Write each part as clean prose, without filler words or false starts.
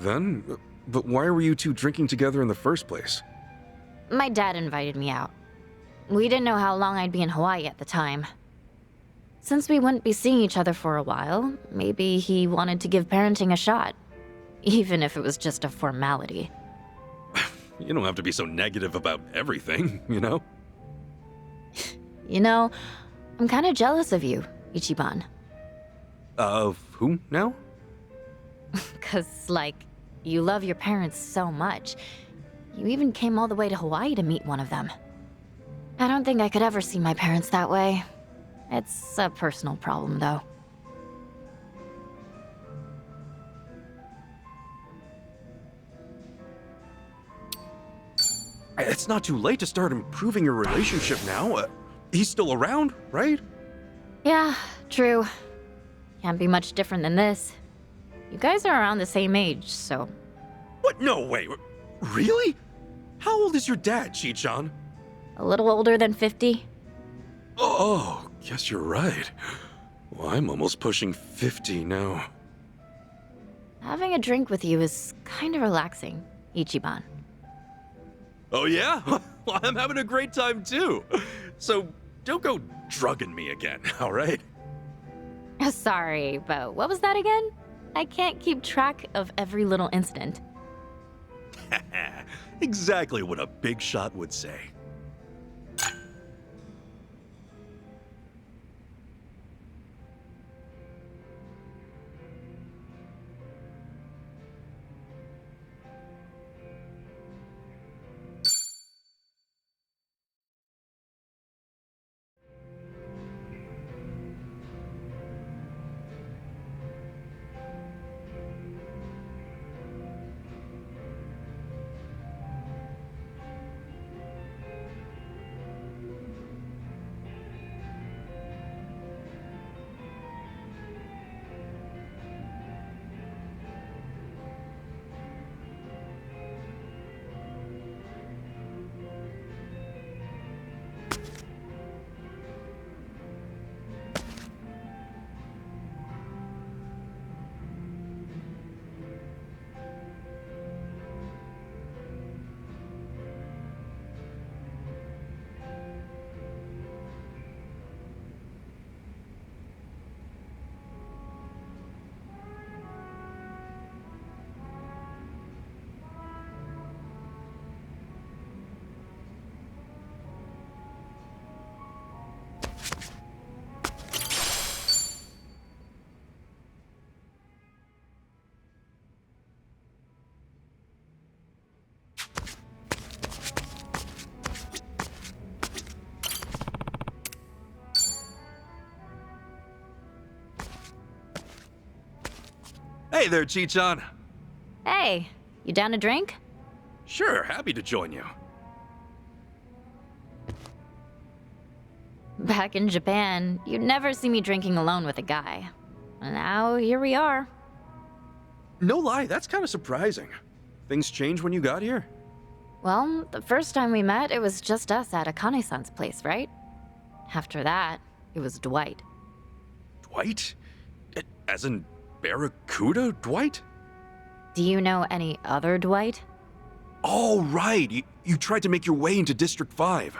then? But why were you two drinking together in the first place? My dad invited me out. We didn't know how long I'd be in Hawaii at the time. Since we wouldn't be seeing each other for a while, maybe he wanted to give parenting a shot. Even if it was just a formality. You don't have to be so negative about everything, you know? You know, I'm kind of jealous of you, Ichiban. Of who now? 'Cause, like, you love your parents so much. You even came all the way to Hawaii to meet one of them. I don't think I could ever see my parents that way. It's a personal problem, though. It's not too late to start improving your relationship now. He's still around, right? Yeah, true. Can't be much different than this. You guys are around the same age, so... What? No way. Really? How old is your dad, Chi-chan? A little older than 50? Oh, guess you're right. Well, I'm almost pushing 50 now. Having a drink with you is kind of relaxing, Ichiban. Oh yeah? Well, I'm having a great time too. So don't go drugging me again, all right? Sorry, but what was that again? I can't keep track of every little incident. Exactly what a big shot would say. Hey there, Chi-chan. Hey, you down to drink? Sure, happy to join you. Back in Japan, you'd never see me drinking alone with a guy. Now, here we are. No lie, that's kind of surprising. Things changed when you got here? Well, the first time we met, it was just us at Akane-san's place, right? After that, it was Dwight. Dwight? As in Barracuda Dwight? Do you know any other Dwight? Oh, right. You tried to make your way into District 5.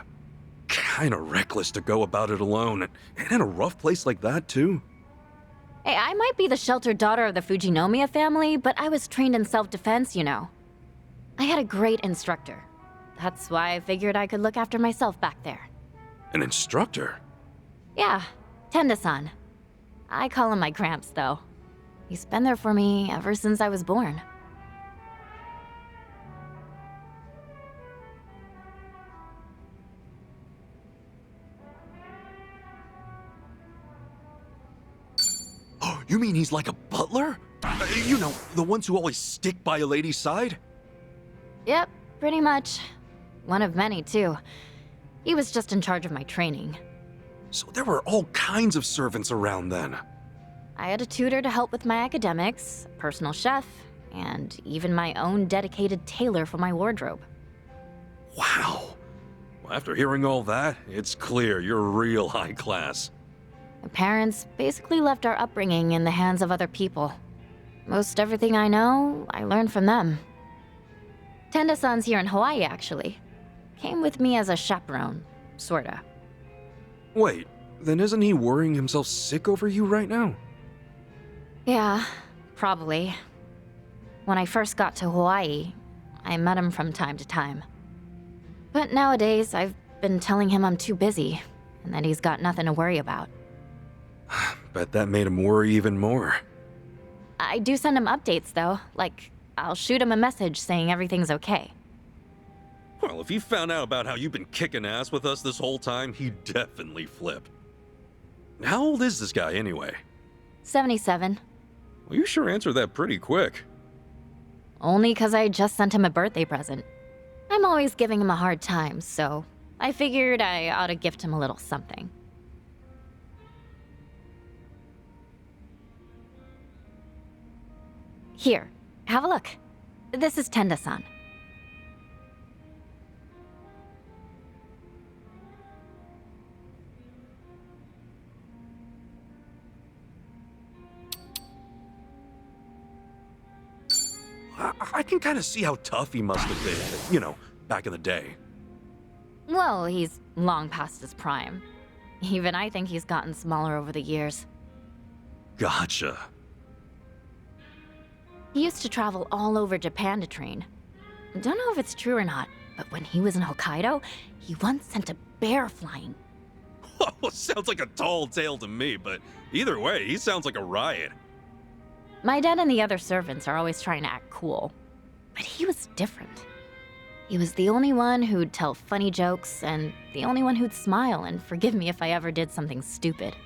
Kinda reckless to go about it alone. And in a rough place like that, too. Hey, I might be the sheltered daughter of the Fujinomiya family, but I was trained in self-defense, you know. I had a great instructor. That's why I figured I could look after myself back there. An instructor? Yeah, Tenda-san. I call him my Gramps, though. He's been there for me ever since I was born. Oh, you mean he's like a butler? You know, the ones who always stick by a lady's side? Yep, pretty much. One of many, too. He was just in charge of my training. So there were all kinds of servants around then. I had a tutor to help with my academics, a personal chef, and even my own dedicated tailor for my wardrobe. Wow. Well, after hearing all that, it's clear you're real high class. My parents basically left our upbringing in the hands of other people. Most everything I know, I learned from them. Tenda-san's here in Hawaii, actually. Came with me as a chaperone, sorta. Wait, then isn't he worrying himself sick over you right now? Yeah, probably. When I first got to Hawaii, I met him from time to time. But nowadays, I've been telling him I'm too busy, and that he's got nothing to worry about. Bet that made him worry even more. I do send him updates, though. Like, I'll shoot him a message saying everything's okay. Well, if he found out about how you've been kicking ass with us this whole time, he'd definitely flip. How old is this guy anyway? 77. Well, you sure answered that pretty quick. Only 'cause I just sent him a birthday present. I'm always giving him a hard time, so I figured I ought to gift him a little something. Here, have a look. This is Tenda-san. I can kind of see how tough he must have been, back in the day. Well, he's long past his prime. Even I think he's gotten smaller over the years. Gotcha. He used to travel all over Japan to train. Don't know if it's true or not, but when he was in Hokkaido, he once sent a bear flying. Sounds like a tall tale to me, but either way, he sounds like a riot. My dad and the other servants are always trying to act cool, but he was different. He was the only one who'd tell funny jokes, and the only one who'd smile and forgive me if I ever did something stupid.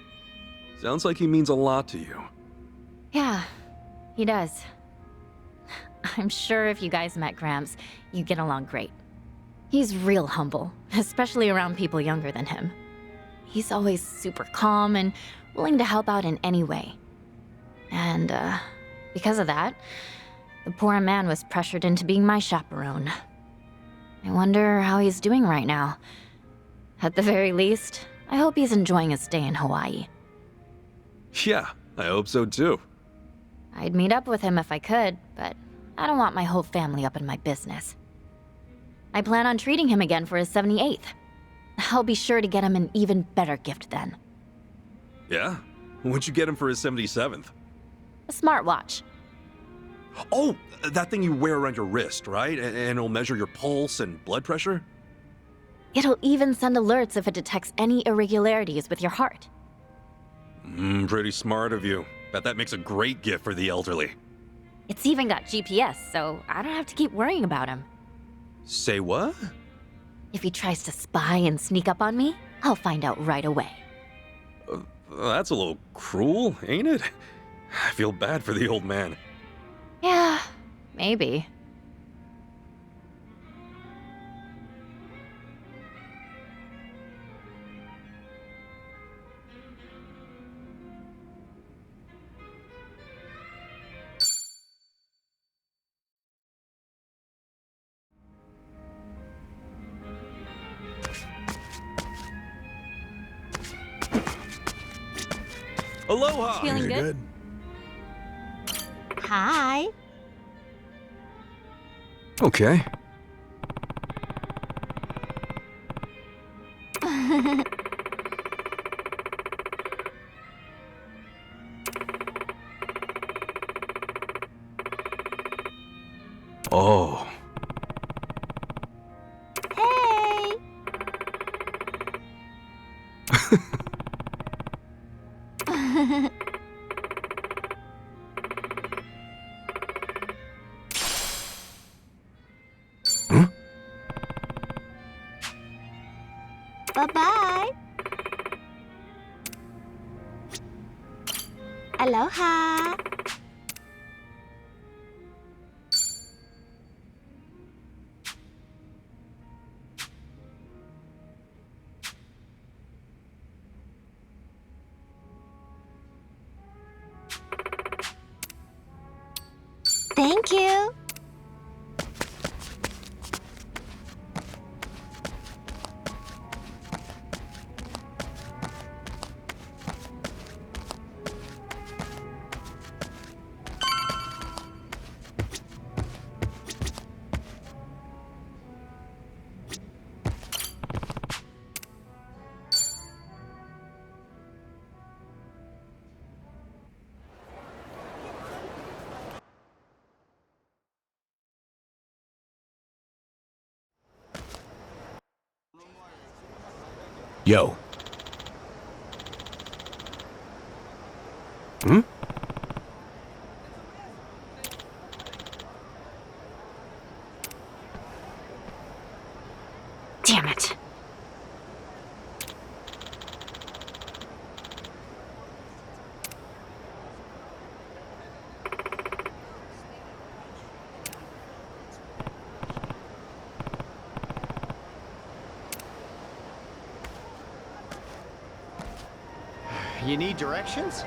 Sounds like he means a lot to you. Yeah, he does. I'm sure if you guys met Gramps, you'd get along great. He's real humble, especially around people younger than him. He's always super calm and willing to help out in any way. And, because of that, the poor man was pressured into being my chaperone. I wonder how he's doing right now. At the very least, I hope he's enjoying his stay in Hawaii. Yeah, I hope so too. I'd meet up with him if I could, but I don't want my whole family up in my business. I plan on treating him again for his 78th. I'll be sure to get him an even better gift then. Yeah? What'd you get him for his 77th? A smartwatch. Oh, that thing you wear around your wrist, right? And it'll measure your pulse and blood pressure? It'll even send alerts if it detects any irregularities with your heart. Pretty smart of you. Bet that makes a great gift for the elderly. It's even got GPS, so I don't have to keep worrying about him. Say what? If he tries to spy and sneak up on me, I'll find out right away. That's a little cruel, ain't it? I feel bad for the old man. Yeah, maybe. Aloha! Feeling good? Hi. Okay. Oh. Hey. Huh? Bye-bye. Aloha. Thank you. Yo. Hmm? Damn it. You need directions?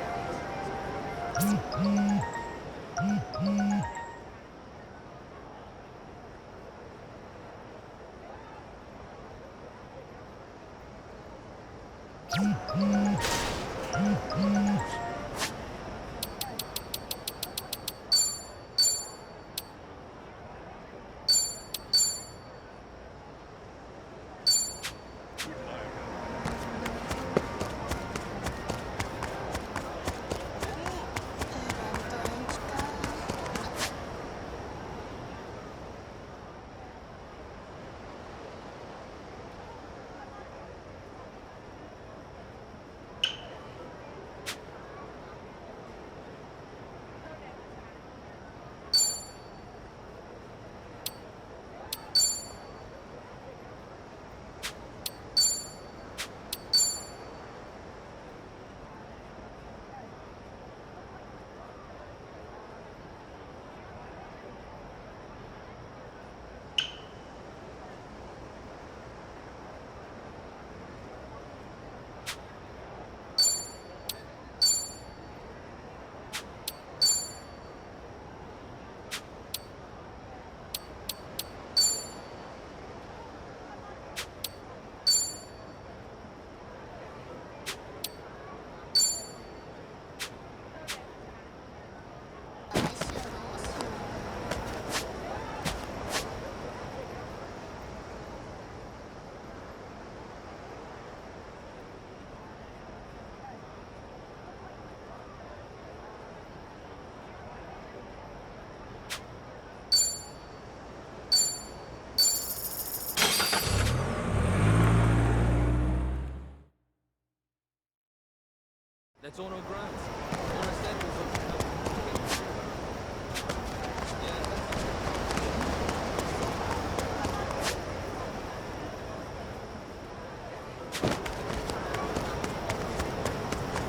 That's on our grounds. All I said was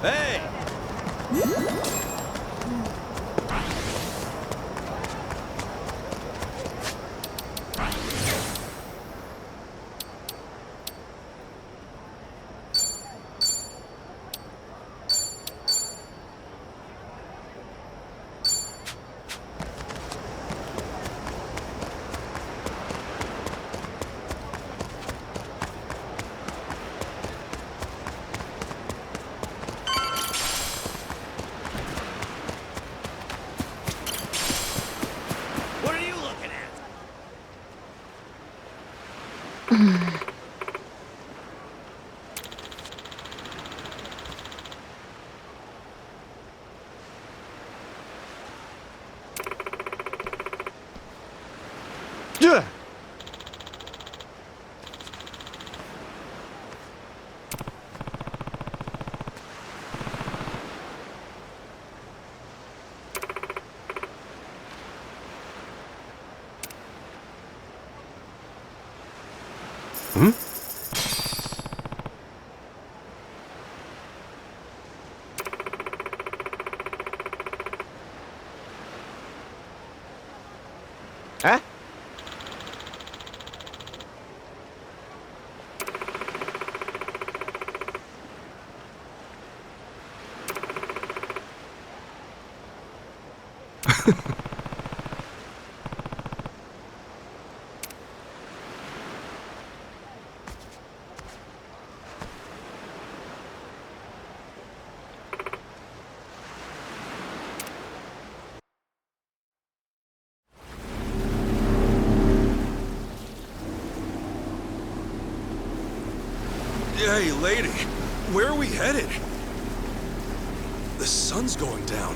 Hey! What are you looking at? Yeah. Hmm? Huh? Hey, lady, where are we headed? The sun's going down.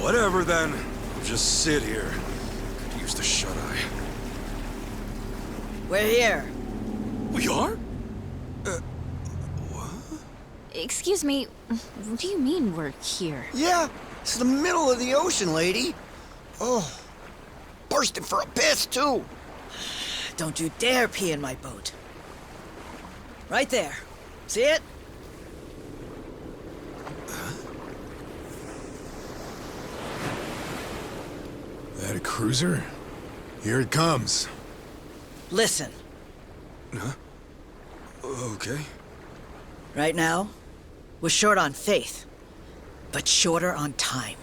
Whatever then. I'll just sit here. Could use the shut-eye. We're here. We are? Excuse me, what do you mean we're here? Yeah, it's the middle of the ocean, lady. Oh, bursting for a piss, too. Don't you dare pee in my boat. Right there. See it? That a cruiser? Here it comes. Listen, Okay. right now, we're short on faith, but shorter on time.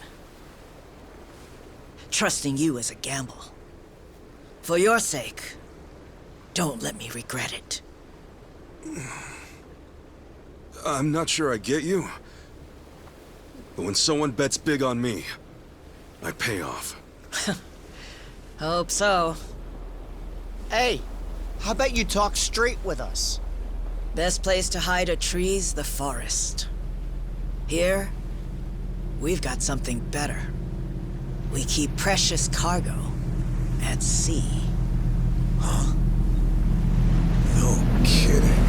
Trusting you is a gamble. For your sake, don't let me regret it. I'm not sure I get you. But when someone bets big on me, I pay off. Hope so. Hey, how about you talk straight with us? Best place to hide a tree's the forest. Here, we've got something better. We keep precious cargo at sea. No kidding.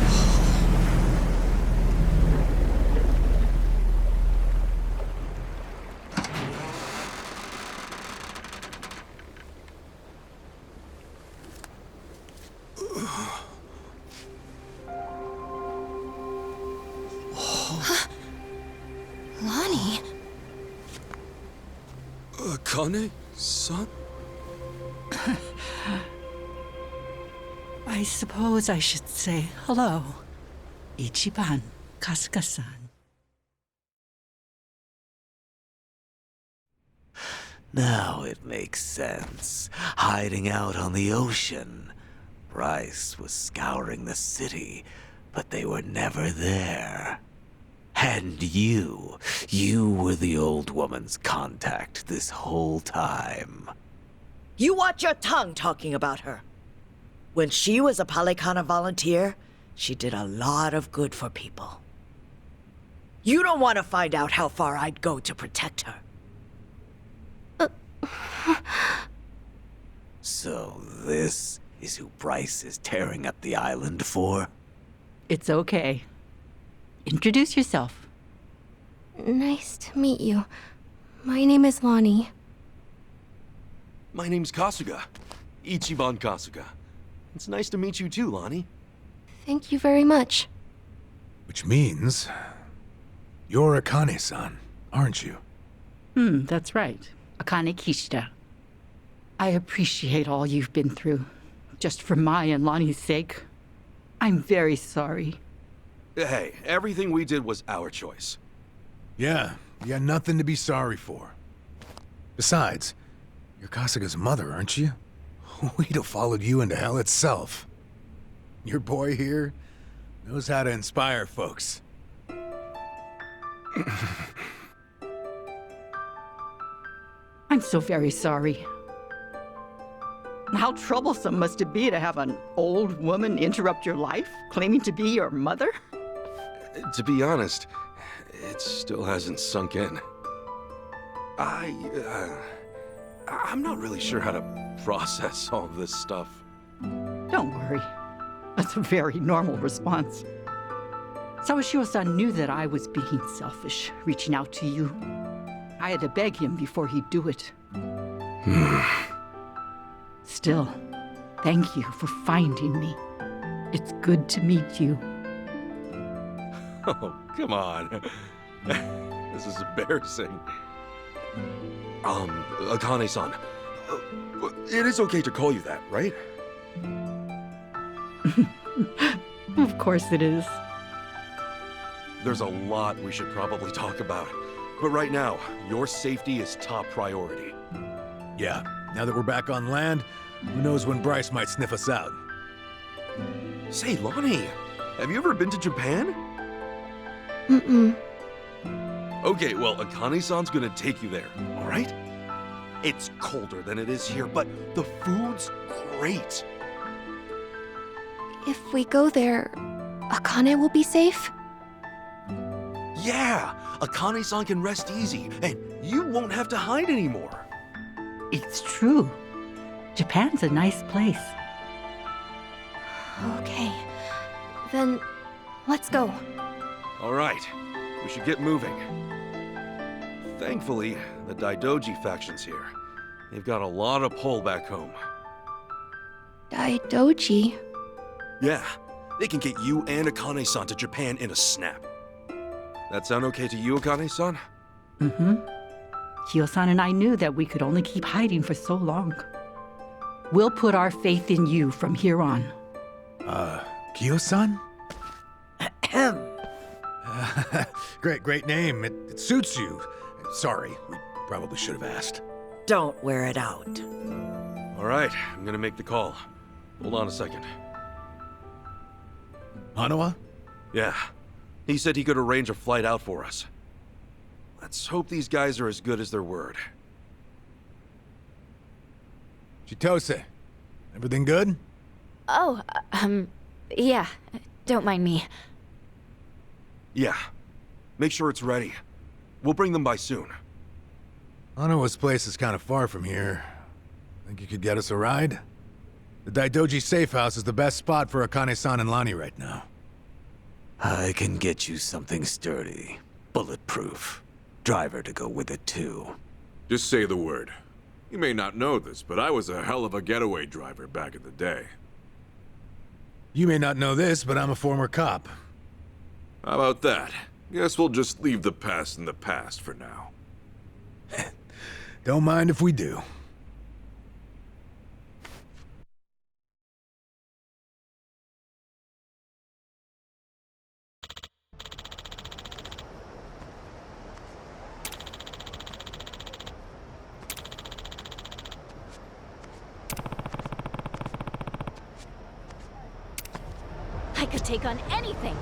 Lonnie? Akane-san? I suppose I should say hello. Ichiban Kasuga-san. Now it makes sense. Hiding out on the ocean. Bryce was scouring the city, but they were never there. And you were the old woman's contact this whole time. You watch your tongue talking about her. When she was a Palikana volunteer, she did a lot of good for people. You don't want to find out how far I'd go to protect her. So this is who Bryce is tearing up the island for? It's okay. Introduce yourself. Nice to meet you. My name is Lonnie. My name's Kasuga. Ichiban Kasuga. It's nice to meet you too, Lonnie. Thank you very much. Which means you're Akane-san, aren't you? That's right. Akane Kishida. I appreciate all you've been through. Just for my and Lonnie's sake. I'm very sorry. Hey, everything we did was our choice. Yeah, you got nothing to be sorry for. Besides, you're Kasuga's mother, aren't you? We'd have followed you into hell itself. Your boy here knows how to inspire folks. I'm so very sorry. How troublesome must it be to have an old woman interrupt your life, claiming to be your mother? To be honest, it still hasn't sunk in. I'm not really sure how to process all this stuff. Don't worry. That's a very normal response. Sawashiro-san knew that I was being selfish, reaching out to you. I had to beg him before he'd do it. Still, thank you for finding me. It's good to meet you. Oh, come on. This is embarrassing. Akane-san. It is okay to call you that, right? Of course it is. There's a lot we should probably talk about. But right now, your safety is top priority. Yeah, now that we're back on land, who knows when Bryce might sniff us out. Say, Lonnie, have you ever been to Japan? Mm-mm. Okay, well, Akane-san's gonna take you there, all right? It's colder than it is here, but the food's great. If we go there, Akane will be safe? Yeah, Akane-san can rest easy, and you won't have to hide anymore. It's true. Japan's a nice place. Okay. Then, let's go. All right, we should get moving. Thankfully, the Daidoji faction's here. They've got a lot of pull back home. Daidoji? Yeah, they can get you and Akane-san to Japan in a snap. That sound okay to you, Akane-san? Mm-hmm. Kyo-san and I knew that we could only keep hiding for so long. We'll put our faith in you from here on. Kyo-san? Great name. It suits you. Sorry, we probably should have asked. Don't wear it out. All right, I'm gonna make the call. Hold on a second. Hanawa? Yeah, he said he could arrange a flight out for us. Let's hope these guys are as good as their word. Chitose, everything good? Oh, yeah. Don't mind me. Yeah, make sure it's ready. We'll bring them by soon. Hanawa's place is kind of far from here. Think you could get us a ride? The Daidoji safe house is the best spot for Akane-san and Lani right now. I can get you something sturdy, bulletproof. Driver to go with it too. Just say the word. You may not know this, but I was a hell of a getaway driver back in the day. You may not know this, but I'm a former cop. How about that? Guess we'll just leave the past in the past for now. Don't mind if we do. I could take on anything.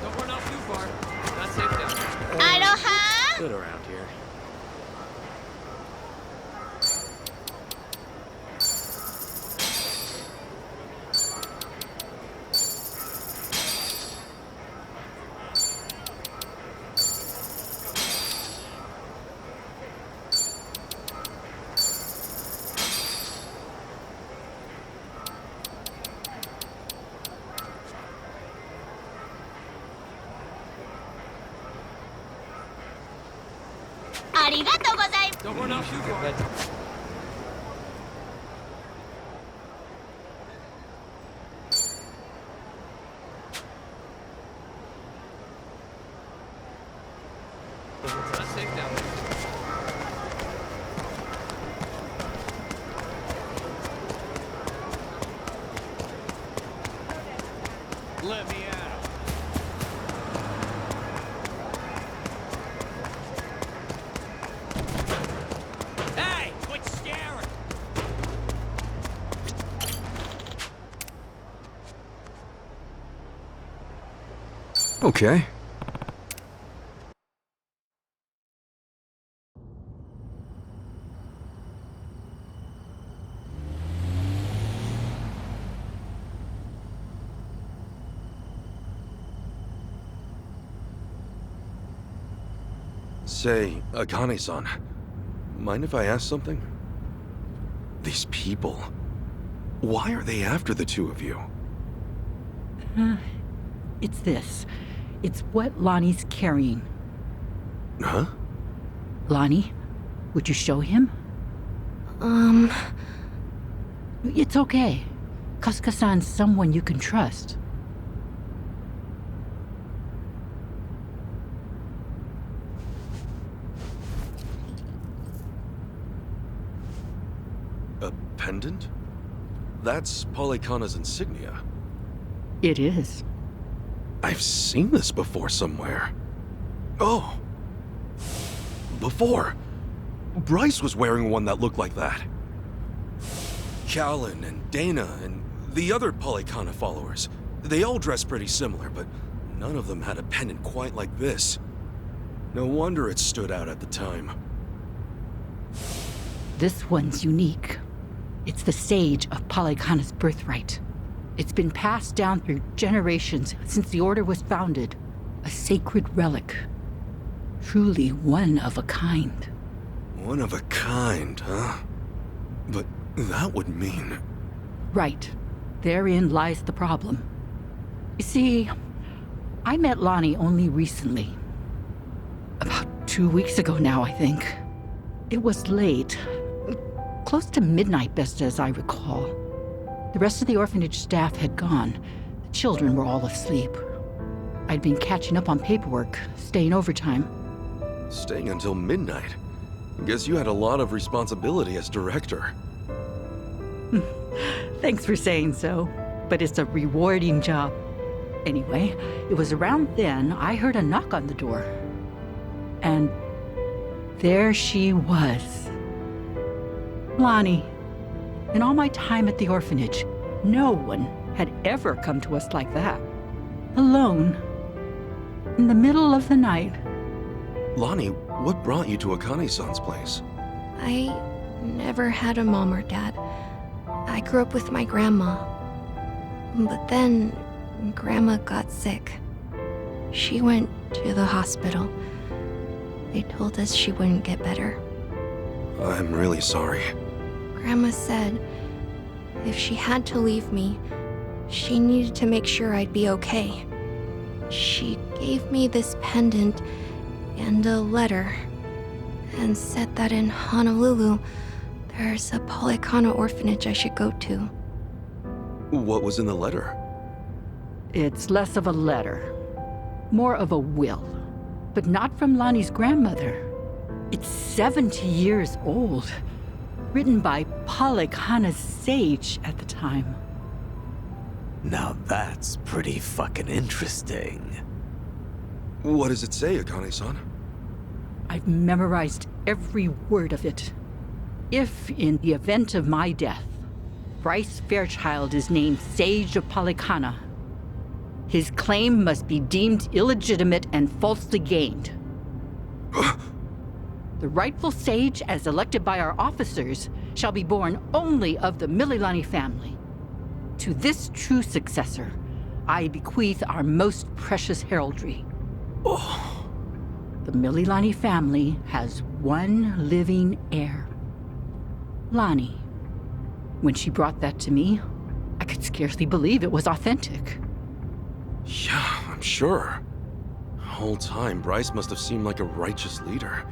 Don't run out too far. Not safe down there. Aloha! Good around here. Don't run out too far. Not safe down there. Let me out. Hey, quit scaring. Okay. Say, Akane-san, mind if I ask something? These people, why are they after the two of you? It's this. It's what Lonnie's carrying. Huh? Lonnie, would you show him? It's okay. Kasuka-san's someone you can trust. pendant? That's Polykhana's insignia. It is. I've seen this before somewhere. Oh. Before. Bryce was wearing one that looked like that. Callan and Dana and the other Polykhana followers. They all dressed pretty similar, but none of them had a pendant quite like this. No wonder it stood out at the time. This one's unique. It's the Sage of Polykhana's birthright. It's been passed down through generations since the Order was founded. A sacred relic. Truly one of a kind. One of a kind, huh? But that would mean... Right. Therein lies the problem. You see, I met Lonnie only recently. About 2 weeks ago now, I think. It was late. Close to midnight, best as I recall. The rest of the orphanage staff had gone. The children were all asleep. I'd been catching up on paperwork, staying overtime. Staying until midnight? Guess you had a lot of responsibility as director. Thanks for saying so, but it's a rewarding job. Anyway, it was around then I heard a knock on the door. And there she was. Lonnie. In all my time at the orphanage, no one had ever come to us like that. Alone. In the middle of the night. Lonnie, what brought you to Akane-san's place? I never had a mom or dad. I grew up with my grandma. But then, Grandma got sick. She went to the hospital. They told us she wouldn't get better. I'm really sorry. Grandma said if she had to leave me, she needed to make sure I'd be okay. She gave me this pendant and a letter, and said that in Honolulu, there's a Polykhana orphanage I should go to. What was in the letter? It's less of a letter, more of a will, but not from Lonnie's grandmother. It's 70 years old, written by Polykhana's sage at the time. Now that's pretty fucking interesting. What does it say, Akane-san? I've memorized every word of it. If, in the event of my death, Bryce Fairchild is named Sage of Polykhana, his claim must be deemed illegitimate and falsely gained. The rightful sage, as elected by our officers, shall be born only of the Mililani family. To this true successor, I bequeath our most precious heraldry. The Mililani family has one living heir. Lonnie. When she brought that to me, I could scarcely believe it was authentic. Yeah, I'm sure. The whole time, Bryce must have seemed like a righteous leader.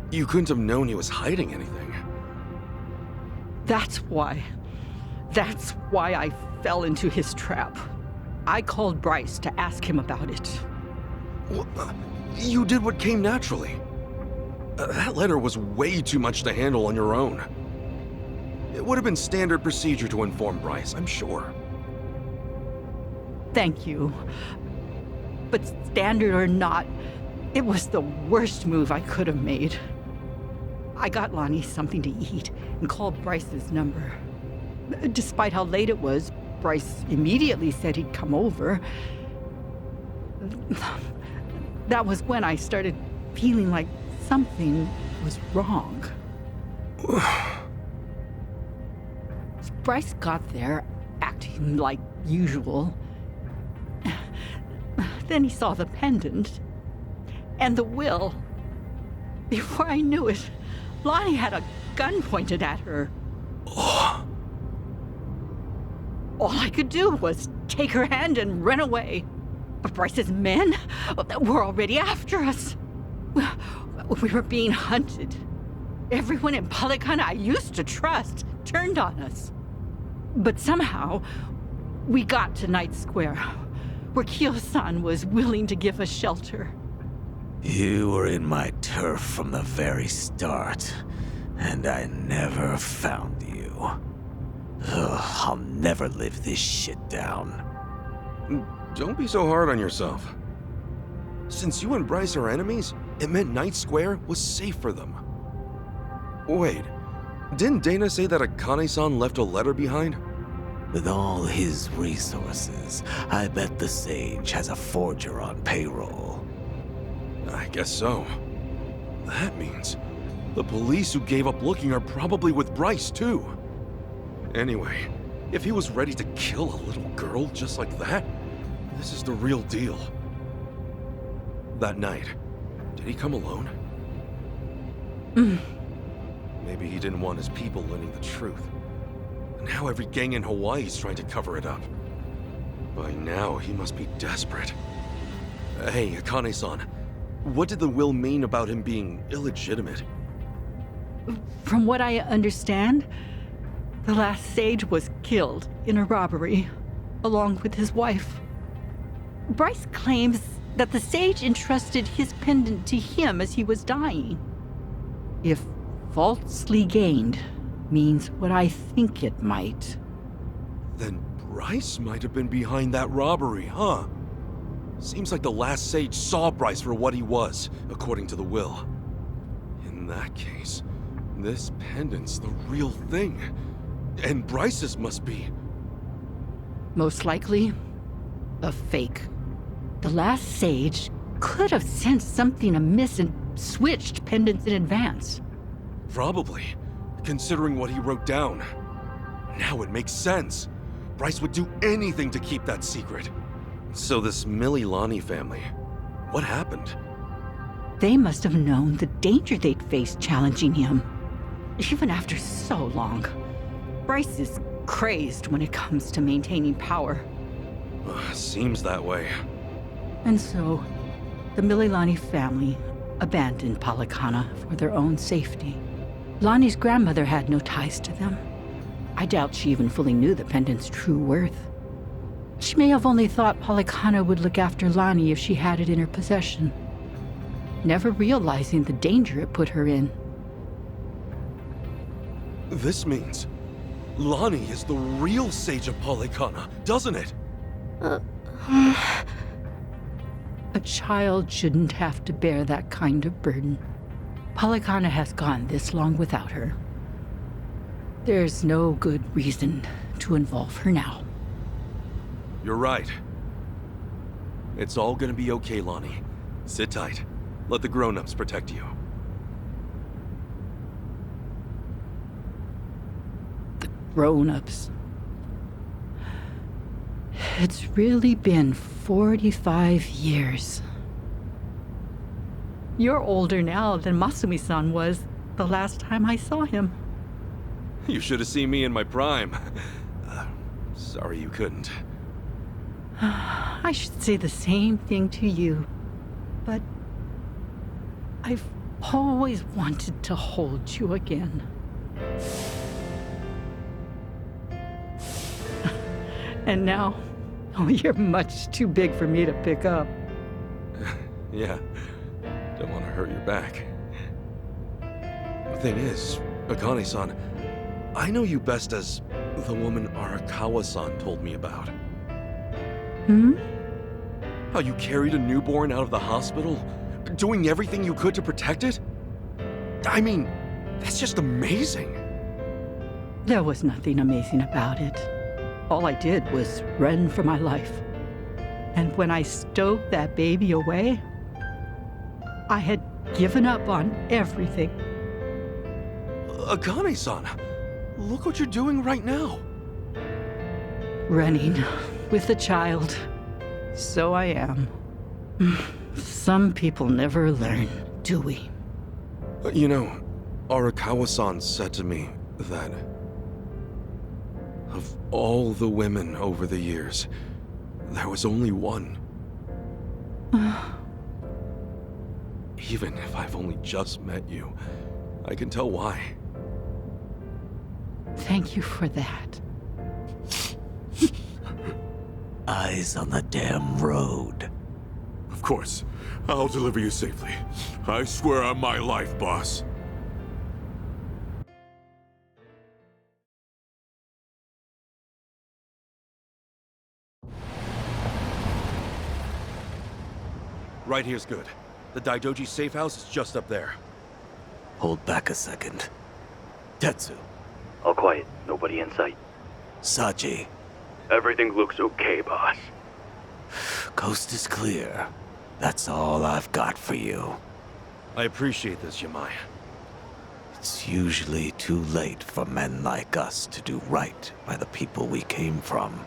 You couldn't have known he was hiding anything. That's why I fell into his trap. I called Bryce to ask him about it. You did what came naturally. That letter was way too much to handle on your own. It would have been standard procedure to inform Bryce, I'm sure. Thank you. But standard or not, it was the worst move I could have made. I got Lonnie something to eat and called Bryce's number. Despite how late it was, Bryce immediately said he'd come over. That was when I started feeling like something was wrong. Bryce got there, acting like usual. Then he saw the pendant and the will. Before I knew it, Lonnie had a gun pointed at her. All I could do was take her hand and run away. But Bryce's men were already after us. We were being hunted. Everyone in Polykhana I used to trust turned on us. But somehow, we got to Night Square, where Kyo-san was willing to give us shelter. You were in my turf from the very start, and I never found you. I'll never live this shit down. Don't be so hard on yourself. Since you and Bryce are enemies, it meant Night Square was safe for them. Wait, didn't Dana say that Akane-san left a letter behind? With all his resources, I bet the Sage has a forger on payroll. I guess so. That means the police who gave up looking are probably with Bryce, too. Anyway, if he was ready to kill a little girl just like that, this is the real deal. That night, did he come alone? Maybe he didn't want his people learning the truth. Now every gang in Hawaii is trying to cover it up. By now, he must be desperate. Hey, Akane-san, what did the will mean about him being illegitimate? From what I understand, the last Sage was killed in a robbery, along with his wife. Bryce claims that the Sage entrusted his pendant to him as he was dying. If falsely gained means what I think it might. Then Bryce might have been behind that robbery, huh? Seems like the last Sage saw Bryce for what he was, according to the will. In that case, this pendant's the real thing. And Bryce's must be... Most likely, a fake. The last Sage could have sensed something amiss and switched pendants in advance. Probably, considering what he wrote down. Now it makes sense. Bryce would do anything to keep that secret. So this Mililani family, what happened? They must have known the danger they'd face challenging him. Even after so long. Bryce is crazed when it comes to maintaining power. Seems that way. And so, the Mililani family abandoned Palikana for their own safety. Lonnie's grandmother had no ties to them. I doubt she even fully knew the pendant's true worth. She may have only thought Palikana would look after Lonnie if she had it in her possession, never realizing the danger it put her in. This means Lonnie is the real Sage of Palikana, doesn't it? A child shouldn't have to bear that kind of burden. Palikana has gone this long without her. There's no good reason to involve her now. You're right. It's all gonna be okay, Lonnie. Sit tight. Let the grown-ups protect you. The grown-ups. It's really been 45 years. You're older now than Masumi-san was the last time I saw him. You should have seen me in my prime. Sorry you couldn't. I should say the same thing to you, but I've always wanted to hold you again. And now, you're much too big for me to pick up. Yeah, don't want to hurt your back. The thing is, Akane-san, I know you best as the woman Arakawa-san told me about. How you carried a newborn out of the hospital, doing everything you could to protect it? I mean, that's just amazing. There was nothing amazing about it. All I did was run for my life. And when I stowed that baby away, I had given up on everything. Akane-san, look what you're doing right now. Running with a child. So I am. Some people never learn, do we? You know, Arakawa-san said to me that of all the women over the years, there was only one. Even if I've only just met you, I can tell why. Thank you for that. Eyes on the damn road. Of course. I'll deliver you safely. I swear on my life, boss. Right here's good. The Daidoji safe house is just up there. Hold back a second. Tetsu. All quiet. Nobody in sight. Sachi. Everything looks okay, boss. Coast is clear. That's all I've got for you. I appreciate this, Yamai. It's usually too late for men like us to do right by the people we came from.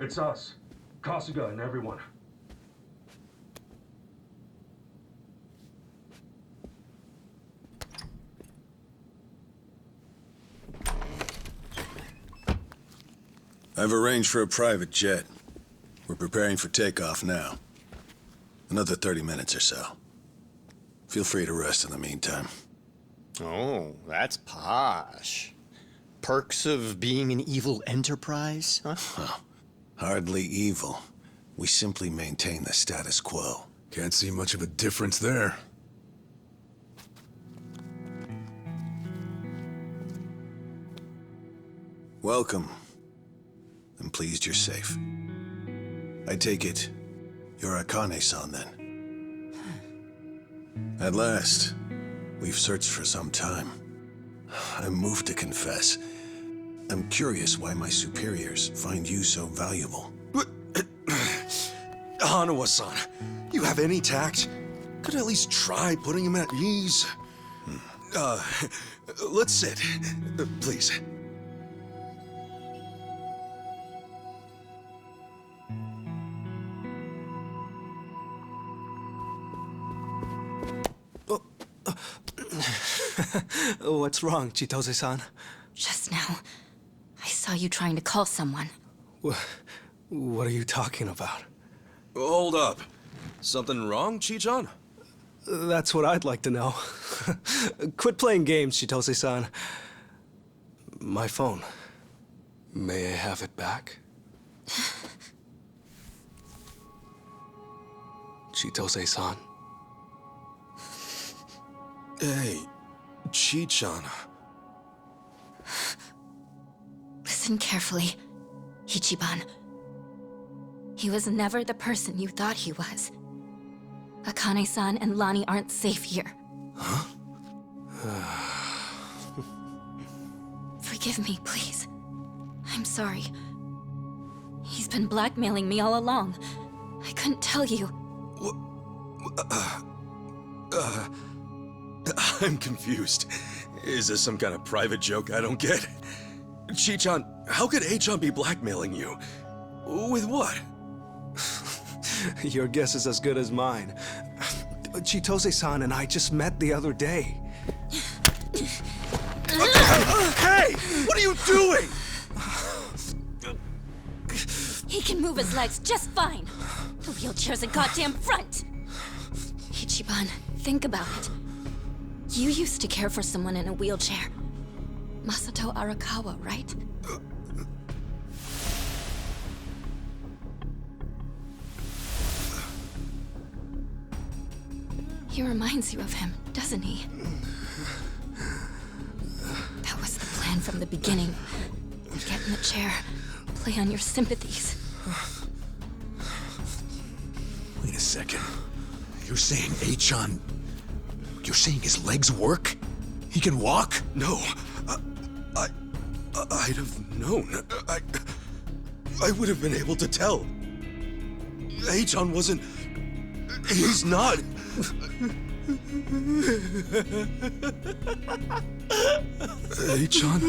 It's us. Kasuga and everyone. I've arranged for a private jet. We're preparing for takeoff now. Another 30 minutes or so. Feel free to rest in the meantime. Oh, that's posh. Perks of being an evil enterprise, huh? Well, hardly evil. We simply maintain the status quo. Can't see much of a difference there. Welcome. I'm pleased you're safe. I take it you're Akane-san then. At last, we've searched for some time. I'm moved to confess. I'm curious why my superiors find you so valuable. Hanawa-san, you have any tact? Could at least try putting him at ease. Let's sit, please. What's wrong, Chitose-san? Just now, I saw you trying to call someone. What are you talking about? Hold up. Something wrong, Chi-chan? That's what I'd like to know. Quit playing games, Chitose-san. My phone. May I have it back? Chitose-san. Hey, Chi-chan. Listen carefully, Ichiban. He was never the person you thought he was. Akane-san and Lani aren't safe here. Huh? Forgive me, please. I'm sorry. He's been blackmailing me all along. I couldn't tell you. I'm confused. Is this some kind of private joke I don't get? Chi-chan, how could A-chan be blackmailing you? With what? Your guess is as good as mine. Chitose-san and I just met the other day. Hey! What are you doing? He can move his legs just fine. The wheelchair's a goddamn front. Ichiban, think about it. You used to care for someone in a wheelchair. Masato Arakawa, right? He reminds you of him, doesn't he? That was the plan from the beginning. Get in the chair, play on your sympathies. Wait a second. You're saying A-chan... You're saying his legs work? He can walk? No. I'd have known. I would have been able to tell. A-chan wasn't... He's not... A-chan?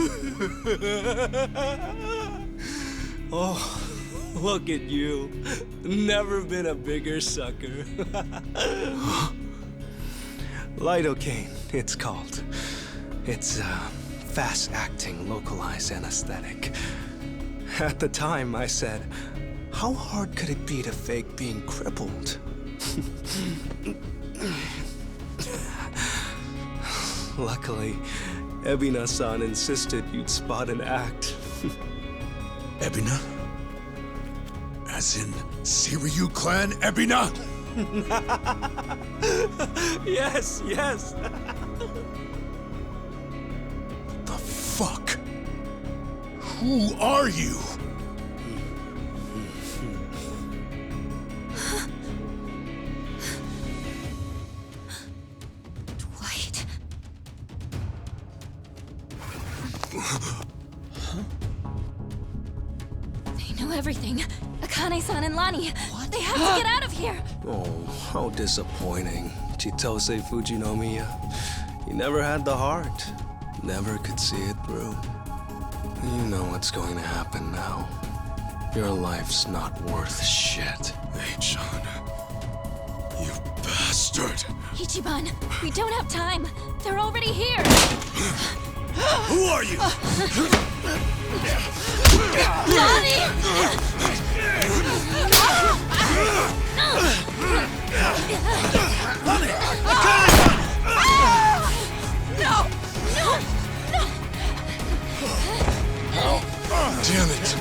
Oh, look at you. Never been a bigger sucker. Lidocaine, it's called. It's a fast-acting, localized anesthetic. At the time, I said, how hard could it be to fake being crippled? Luckily, Ebina-san insisted you'd spot an act. Ebina? As in, Seiryu clan Ebina? Yes, yes. The fuck? Who are you? Dwight. They know everything. Akane-san and Lani. They have to get out of here. Oh, how disappointing. Chitose Fujinomiya. He never had the heart. Never could see it through. You know what's going to happen now. Your life's not worth shit. Hey-chan. You bastard. Ichiban, we don't have time. They're already here. Who are you? Damn it!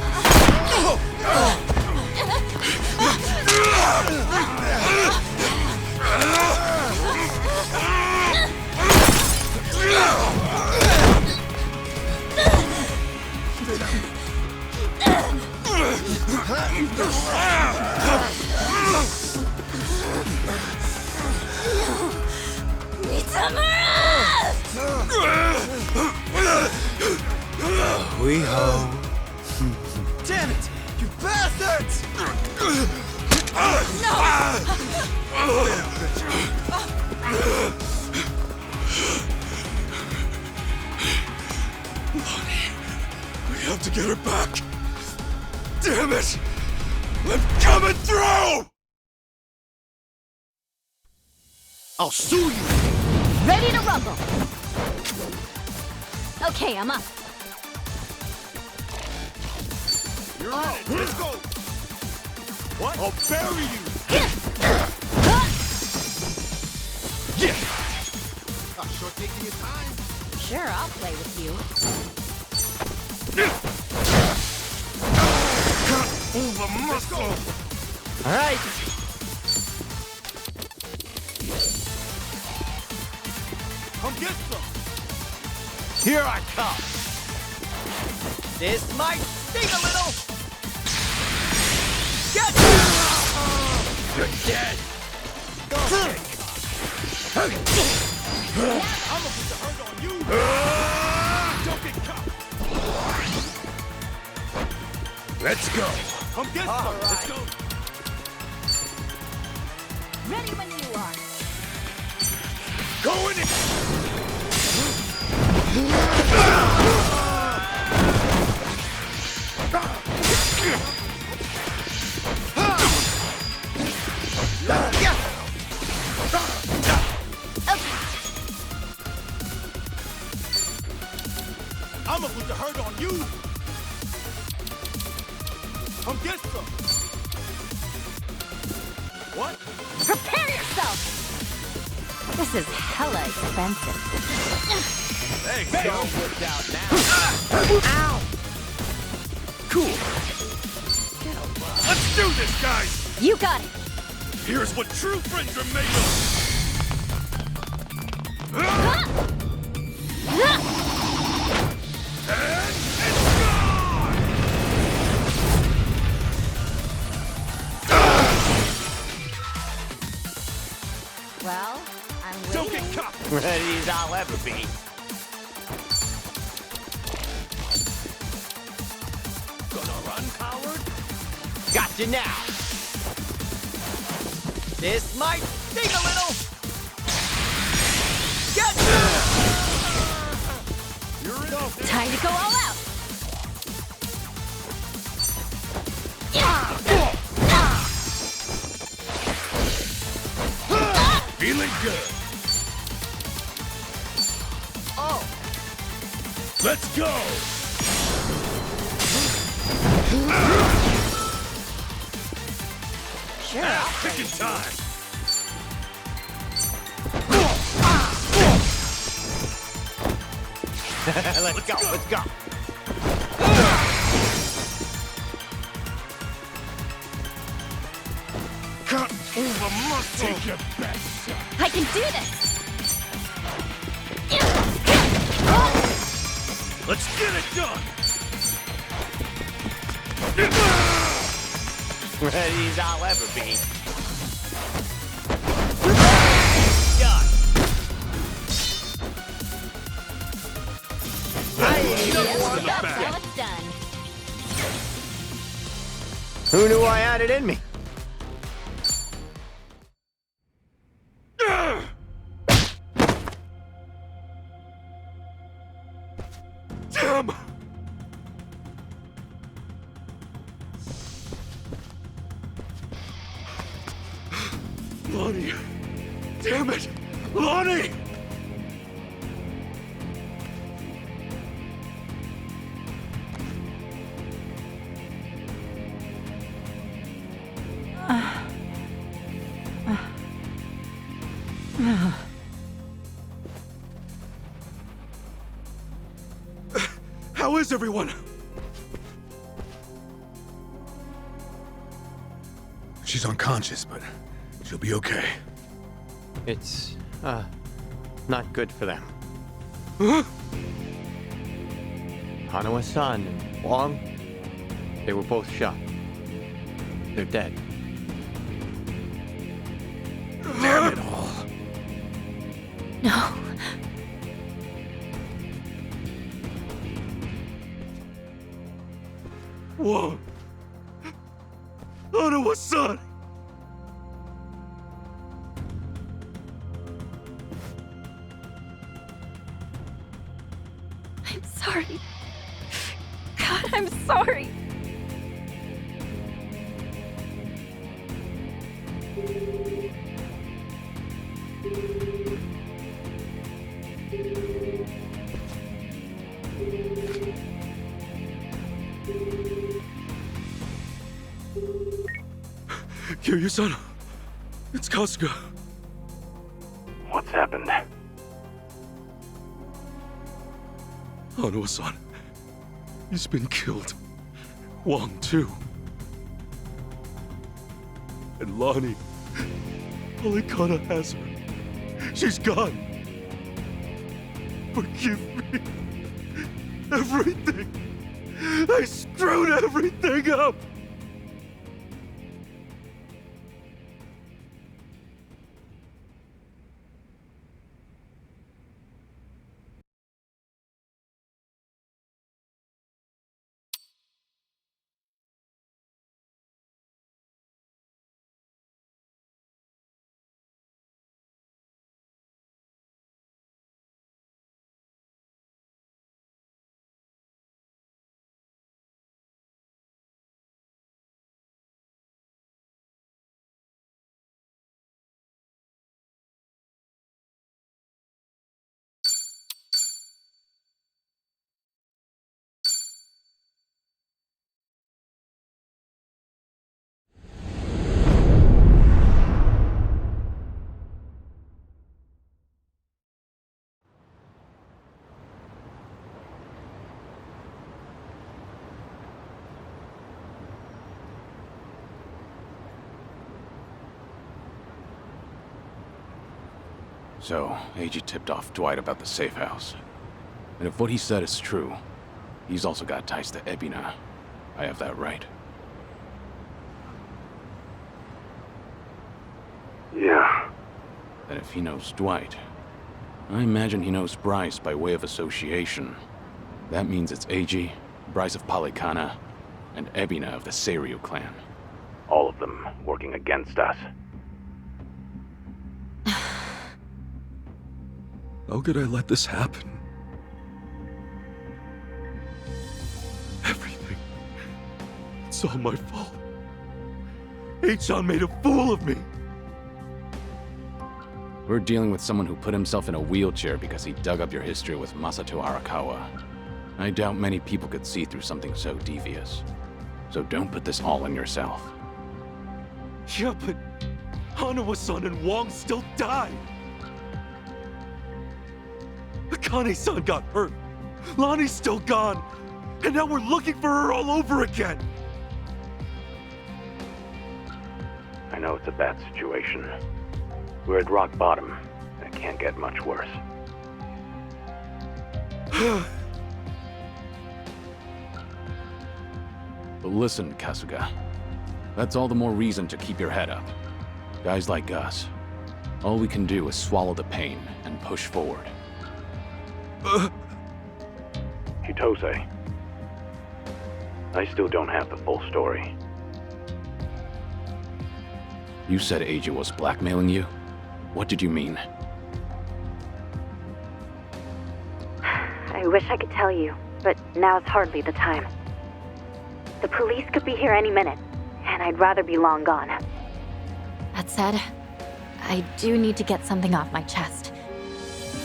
We ho. Damn it! You bastards! We have to get her back. Damn it! I'm coming through! I'll sue you! Ready to rumble. Okay, I'm up. You're on it. Let's go! What? I'll bury you! Yeah! Sure taking your time. Sure, I'll play with you. Move a muscle! All right. Come get some! Here I come. This might sting a little. Get You're dead. I'm gonna put the hurt on you! Don't get caught! Let's go! Come get some! Let's go! Ready when you are. Go in it! I'm gonna put the hurt on you! Come get some! What? Prepare yourself! This is hella expensive. Thanks, Hey, yo! all worked out now. Ow! Cool! Let's do this, guys! You got it! Here's what true friends are made of! And it's gone! Well, I'm Don't waiting. get caught! Ready as I'll ever be. Gonna run, coward? Got you now. This might sting a little. Get You're in it. Time to go all out. Feeling good. Oh. Let's go! Sure. Picking time! Let's go. Let's go. can't move a muscle! Take your best shot! I can do this! Let's get it done! Ready as I'll ever be. Now it's done. Who knew I had it in me? Damn! Lonnie! Damn it! Lonnie! How is everyone? She's unconscious, but she'll be okay. It's, not good for them. Huh? Hanawa-san and Wong, they were both shot. They're dead. Damn it all. No. Whoa! Hanawa-san! I'm sorry. God, I'm sorry. Kiryu-san, it's Kasuga. What's happened? Hanawa-san, he's been killed. Wong, too. And Lonnie, Polycana has her. She's gone. Forgive me. Everything. I screwed everything up. So, Eiji tipped off Dwight about the safe house. And if what he said is true, he's also got ties to Ebina. I have that right. Yeah. Then if he knows Dwight, I imagine he knows Bryce by way of association. That means it's Eiji, Bryce of Polycana, and Ebina of the Seiryu clan. All of them working against us. How could I let this happen? Everything. It's all my fault. H-chan made a fool of me. We're dealing with someone who put himself in a wheelchair because he dug up your history with Masato Arakawa. I doubt many people could see through something so devious. So don't put this all on yourself. Yeah, but Hanawa-san and Wong still died. Akane-san got hurt. Lonnie's still gone. And now we're looking for her all over again. I I know it's a bad situation. We're at rock bottom, and it can't get much worse. But listen, Kasuga. That's all the more reason to keep your head up. Guys like us, all we can do is swallow the pain and push forward. Chitose. I still don't have the full story. You said Eiji was blackmailing you? What did you mean? I wish I could tell you, but now's hardly the time. The police could be here any minute, and I'd rather be long gone. That said, I do need to get something off my chest.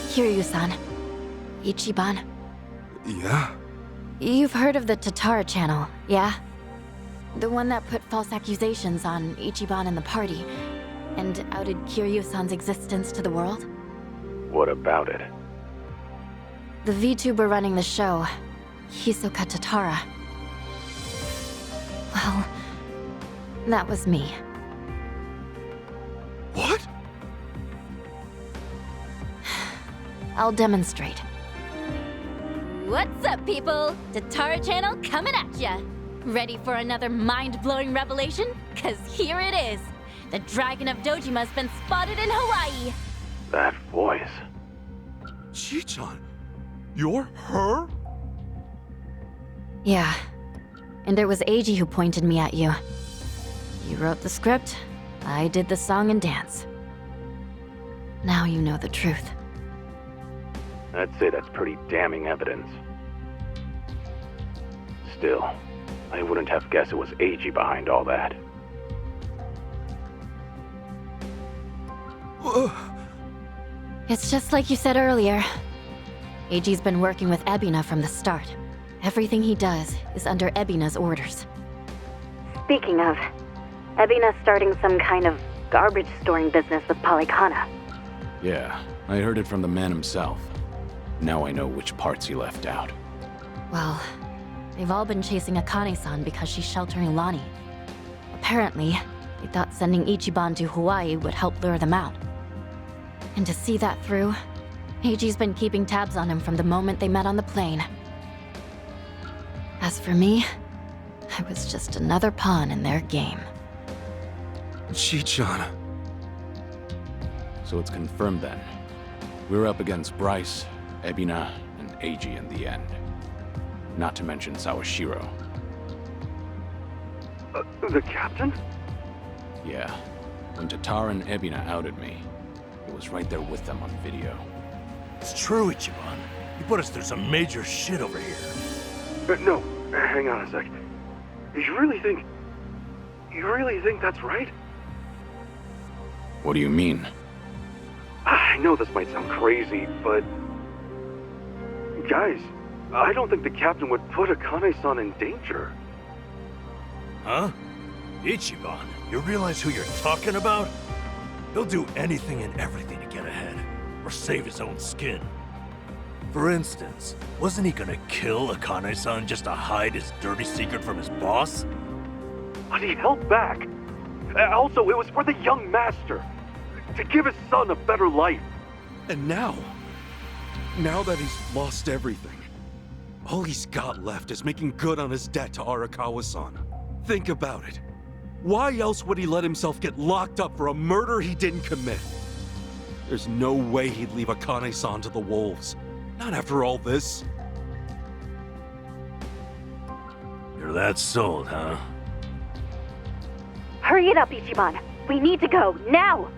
Kiryu-san. Ichiban. Yeah? You've heard of the Tatara channel, yeah? The one that put false accusations on Ichiban and the party, and outed Kiryu-san's existence to the world? What about it? The VTuber running the show, Hisoka Tatara. Well, that was me. What? I'll demonstrate. What's up, people? Tatara channel coming at ya! Ready for another mind-blowing revelation? 'Cause here it is! The Dragon of Dojima's been spotted in Hawaii! That voice. Chi-chan, you're her? Yeah. And it was Eiji who pointed me at you. You wrote the script, I did the song and dance. Now you know the truth. I'd say that's pretty damning evidence. Still, I wouldn't have guessed it was Eiji behind all that. It's just like you said earlier. Eiji's been working with Ebina from the start. Everything he does is under Ebina's orders. Speaking of, Ebina's starting some kind of garbage storing business with Polycana. Yeah, I heard it from the man himself. Now I know which parts he left out. Well, they've all been chasing Akane-san because she's sheltering Lonnie. Apparently, they thought sending Ichiban to Hawaii would help lure them out. And to see that through, Eiji's been keeping tabs on him from the moment they met on the plane. As for me, I was just another pawn in their game. Chi-chan. So it's confirmed then. We're up against Bryce, Ebina, and Eiji in the end. Not to mention Sawashiro. The captain? Yeah. When Tatara and Ebina outed me, it was right there with them on video. It's true, Ichiban. You put us through some major shit over here. No, hang on a sec. You really think that's right? What do you mean? I know this might sound crazy, but... Guys, I don't think the captain would put Akane-san in danger. Huh? Ichiban, you realize who you're talking about? He'll do anything and everything to get ahead, or save his own skin. For instance, wasn't he gonna kill Akane-san just to hide his dirty secret from his boss? But he held back. Also, it was for the young master. To give his son a better life. And now that he's lost everything, all he's got left is making good on his debt to Arakawa-san. Think about it. Why else would he let himself get locked up for a murder he didn't commit? There's no way he'd leave Akane-san to the wolves. Not after all this. You're that sold, huh? Hurry it up, Ichiban! We need to go, now!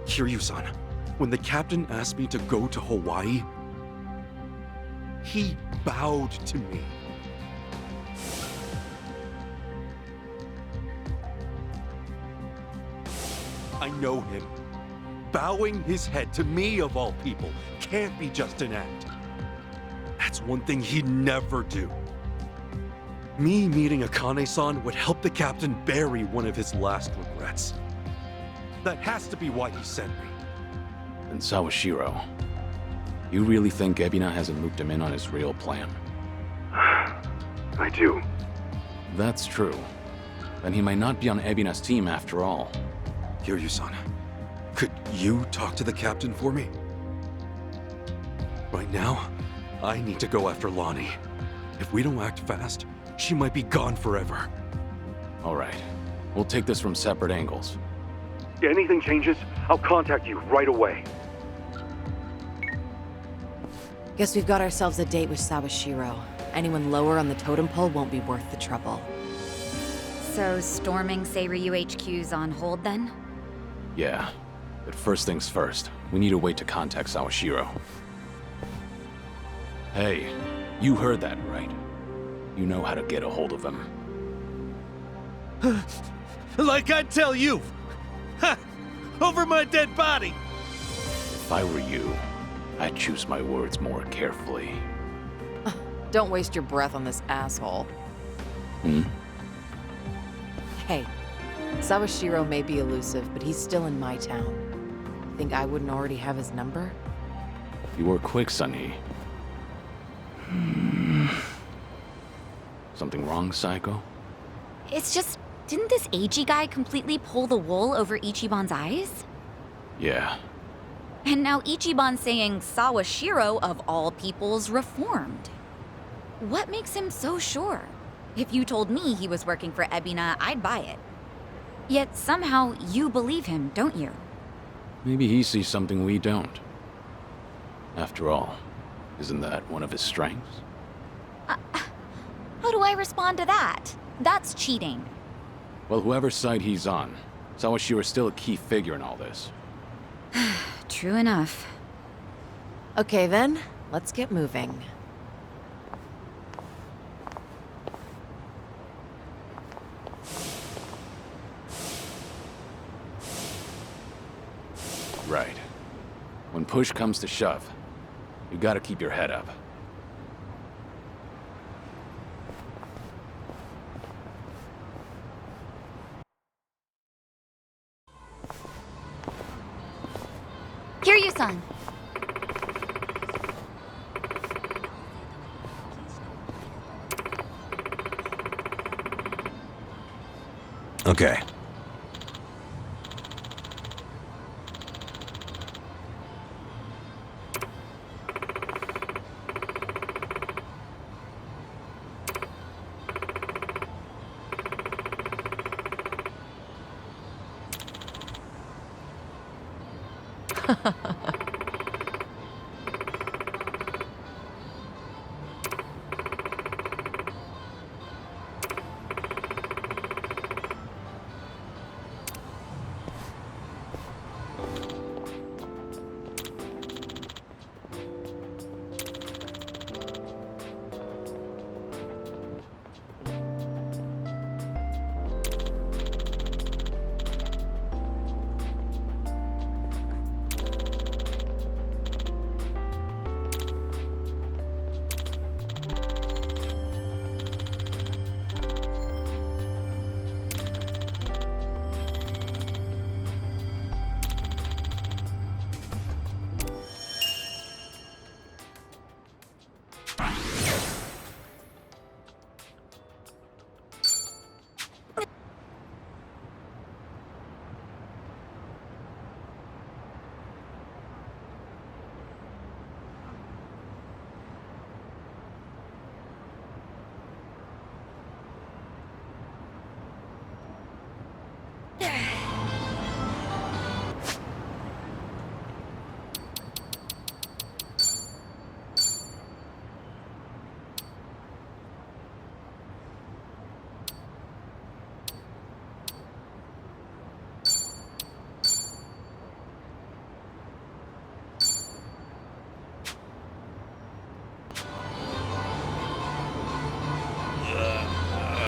Kiryu-san, when the captain asked me to go to Hawaii, he bowed to me. I know him. Bowing his head to me, of all people, can't be just an act. That's one thing he'd never do. Me meeting Akane-san would help the captain bury one of his last regrets. That has to be why he sent me. And Sawashiro, you really think Ebina hasn't looped him in on his real plan? I do. That's true. then he might not be on Ebina's team after all. Kiryu-san, could you talk to the captain for me? Right now, I need to go after Lonnie. If we don't act fast, she might be gone forever. All right. We'll take this from separate angles. If anything changes, I'll contact you right away. Guess we've got ourselves a date with Sawashiro. Anyone lower on the totem pole won't be worth the trouble. So, storming Seiryu HQ's on hold then? Yeah. But first things first, we need a way to contact Sawashiro. Hey, you heard that right. You know how to get a hold of him. Like I'd tell you! Ha! Over my dead body! If I were you, I'd choose my words more carefully. Don't waste your breath on this asshole. Hey, Sawashiro may be elusive, but he's still in my town. Think I wouldn't already have his number? You were quick, Sunny. Something wrong, Psycho? It's just, didn't this AG guy completely pull the wool over Ichiban's eyes? Yeah. And now Ichiban's saying Sawashiro, of all people's, reformed. What makes him so sure? If you told me he was working for Ebina, I'd buy it. Yet somehow you believe him, don't you? Maybe he sees something we don't. After all, isn't that one of his strengths? How do I respond to that? That's cheating. Well, whoever's side he's on, Sawashiro's still a key figure in all this. True enough. Okay then, let's get moving. Right. When push comes to shove, you gotta keep your head up. Kiryu-san. Okay.